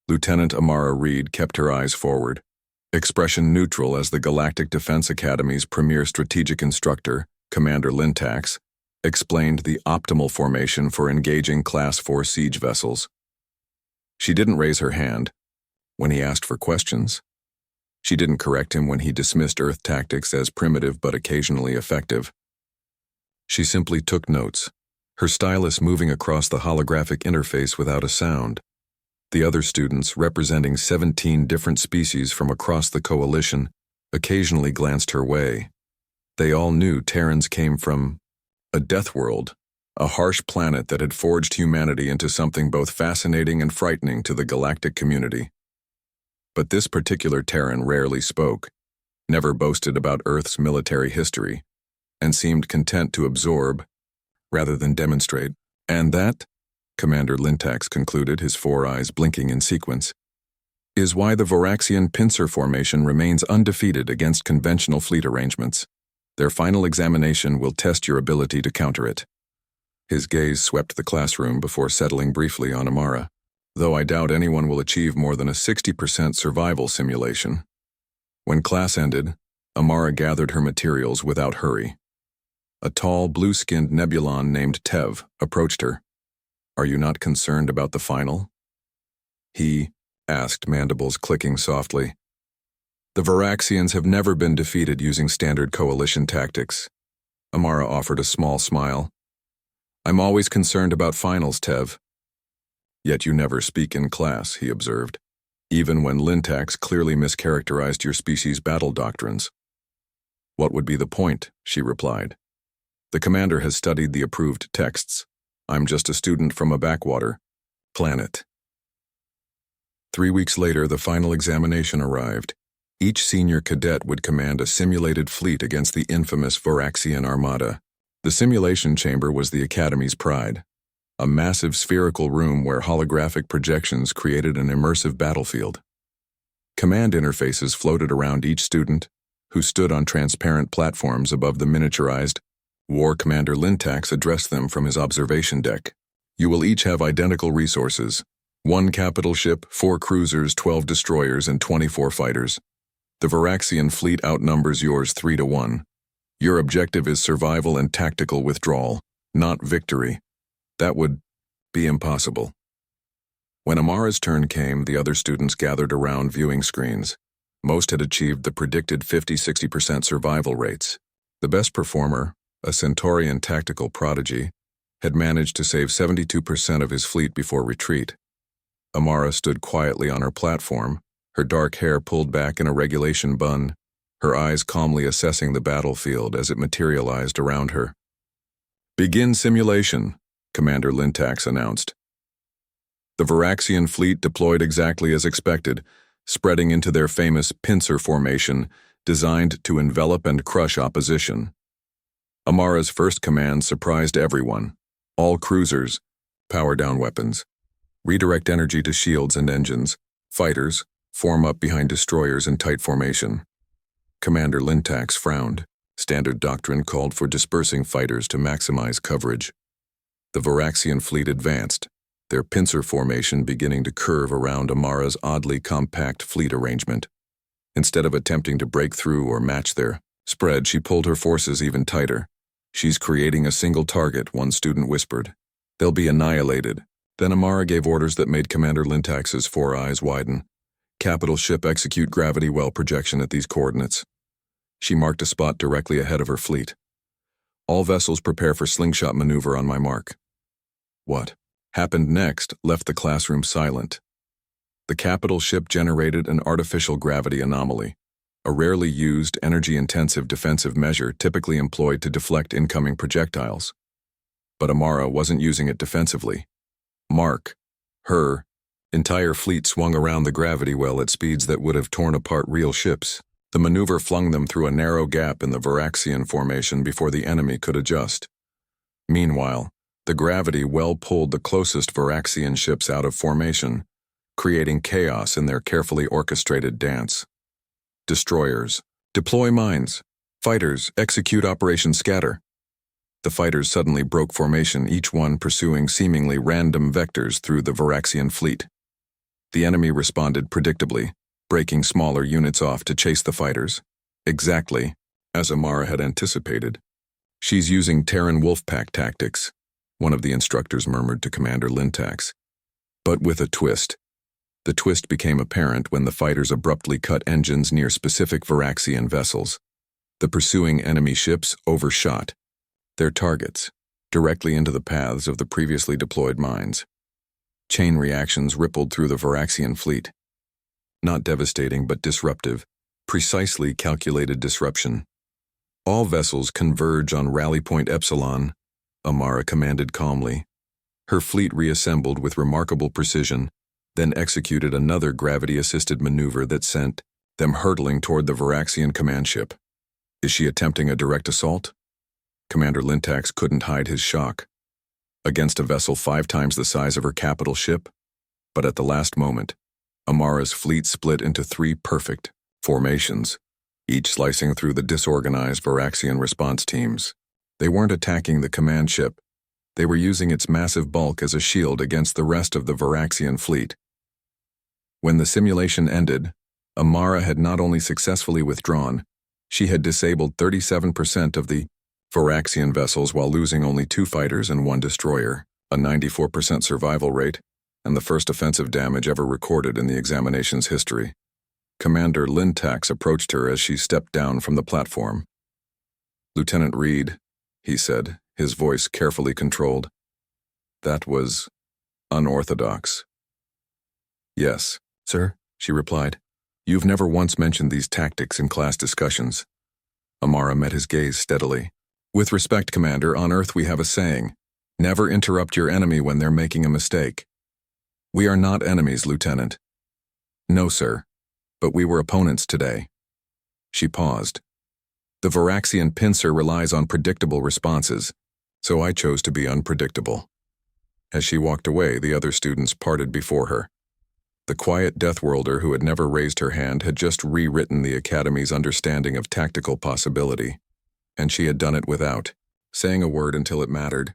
Lieutenant Amara Reed kept her eyes forward, expression neutral as the Galactic Defense Academy's premier strategic instructor, Commander Lintax, explained the optimal formation for engaging Class 4 siege vessels. She didn't raise her hand when he asked for questions. She didn't correct him when he dismissed Earth tactics as primitive but occasionally effective. She simply took notes, her stylus moving across the holographic interface without a sound. The other students, representing 17 different species from across the coalition, occasionally glanced her way. They all knew Terrans came from a Deathworld, a harsh planet that had forged humanity into something both fascinating and frightening to the galactic community. But this particular Terran rarely spoke, never boasted about Earth's military history, and seemed content to absorb rather than demonstrate. And that, Commander Lintax concluded, his four eyes blinking in sequence, is why the Voraxian pincer formation remains undefeated against conventional fleet arrangements. Their final examination will test your ability to counter it. His gaze swept the classroom before settling briefly on Amara, though I doubt anyone will achieve more than a 60% survival simulation. When class ended, Amara gathered her materials without hurry. A tall, blue-skinned Nebulon named Tev approached her. "Are you not concerned about the final?" He asked, mandibles clicking softly. "The Voraxians have never been defeated using standard coalition tactics." Amara offered a small smile. "I'm always concerned about finals, Tev." "Yet you never speak in class," he observed, "even when Lintax clearly mischaracterized your species' battle doctrines." "What would be the point?" she replied. "The commander has studied the approved texts. I'm just a student from a backwater planet." 3 weeks later, the final examination arrived. Each senior cadet would command a simulated fleet against the infamous Voraxian Armada. The simulation chamber was the Academy's pride, a massive spherical room where holographic projections created an immersive battlefield. Command interfaces floated around each student, who stood on transparent platforms above the miniaturized. War Commander Lintax addressed them from his observation deck. "You will each have identical resources: 1 capital ship, 4 cruisers, 12 destroyers, and 24 fighters. The Voraxian fleet outnumbers yours 3-1. Your objective is survival and tactical withdrawal, not victory. That would be impossible." When Amara's turn came, the other students gathered around viewing screens. Most had achieved the predicted 50-60% survival rates. The best performer, a Centaurian tactical prodigy, had managed to save 72% of his fleet before retreat. Amara stood quietly on her platform, her dark hair pulled back in a regulation bun, her eyes calmly assessing the battlefield as it materialized around her. "Begin simulation," Commander Lintax announced. The Voraxian fleet deployed exactly as expected, spreading into their famous pincer formation, designed to envelop and crush opposition. Amara's first command surprised everyone. "All cruisers, power down weapons. Redirect energy to shields and engines. Fighters, form up behind destroyers in tight formation." Commander Lintax frowned. Standard doctrine called for dispersing fighters to maximize coverage. The Voraxian fleet advanced, their pincer formation beginning to curve around Amara's oddly compact fleet arrangement. Instead of attempting to break through or match their spread, she pulled her forces even tighter. "She's creating a single target," one student whispered. "They'll be annihilated." Then Amara gave orders that made Commander Lintax's four eyes widen. "Capital ship execute gravity well projection at these coordinates." She marked a spot directly ahead of her fleet. "All vessels prepare for slingshot maneuver on my mark." What happened next left the classroom silent. The capital ship generated an artificial gravity anomaly, a rarely used, energy-intensive defensive measure typically employed to deflect incoming projectiles. But Amara wasn't using it defensively. Her entire fleet swung around the gravity well at speeds that would have torn apart real ships. The maneuver flung them through a narrow gap in the Voraxian formation before the enemy could adjust. Meanwhile, the gravity well pulled the closest Voraxian ships out of formation, creating chaos in their carefully orchestrated dance. Destroyers, deploy mines. Fighters, execute Operation Scatter. The fighters suddenly broke formation, each one pursuing seemingly random vectors through the Voraxian fleet. The enemy responded predictably, breaking smaller units off to chase the fighters. Exactly as Amara had anticipated. "She's using Terran Wolfpack tactics," one of the instructors murmured to Commander Lintax. But with a twist. The twist became apparent when the fighters abruptly cut engines near specific Varaxian vessels. The pursuing enemy ships overshot their targets directly into the paths of the previously deployed mines. Chain reactions rippled through the Varaxian fleet. Not devastating but disruptive, precisely calculated disruption. "All vessels converge on Rally Point Epsilon," Amara commanded calmly. Her fleet reassembled with remarkable precision, then executed another gravity-assisted maneuver that sent them hurtling toward the Varaxian command ship. "Is she attempting a direct assault?" Commander Lintax couldn't hide his shock. Against a vessel 5 times the size of her capital ship? But at the last moment, Amara's fleet split into 3 perfect formations, each slicing through the disorganized Varaxian response teams. They weren't attacking the command ship. They were using its massive bulk as a shield against the rest of the Varaxian fleet. When the simulation ended, Amara had not only successfully withdrawn, she had disabled 37% of the Varaxian vessels while losing only 2 fighters and 1 destroyer, a 94% survival rate, and the first offensive damage ever recorded in the examination's history. Commander Lintax approached her as she stepped down from the platform. "Lieutenant Reed," he said, his voice carefully controlled. "That was unorthodox." "Yes, sir," she replied. "You've never once mentioned these tactics in class discussions." Amara met his gaze steadily. "With respect, Commander, on Earth we have a saying, never interrupt your enemy when they're making a mistake." "We are not enemies, Lieutenant." "No, sir, but we were opponents today." She paused. "The Varaxian pincer relies on predictable responses, so I chose to be unpredictable." As she walked away, the other students parted before her. The quiet Deathworlder who had never raised her hand had just rewritten the Academy's understanding of tactical possibility, and she had done it without saying a word until it mattered.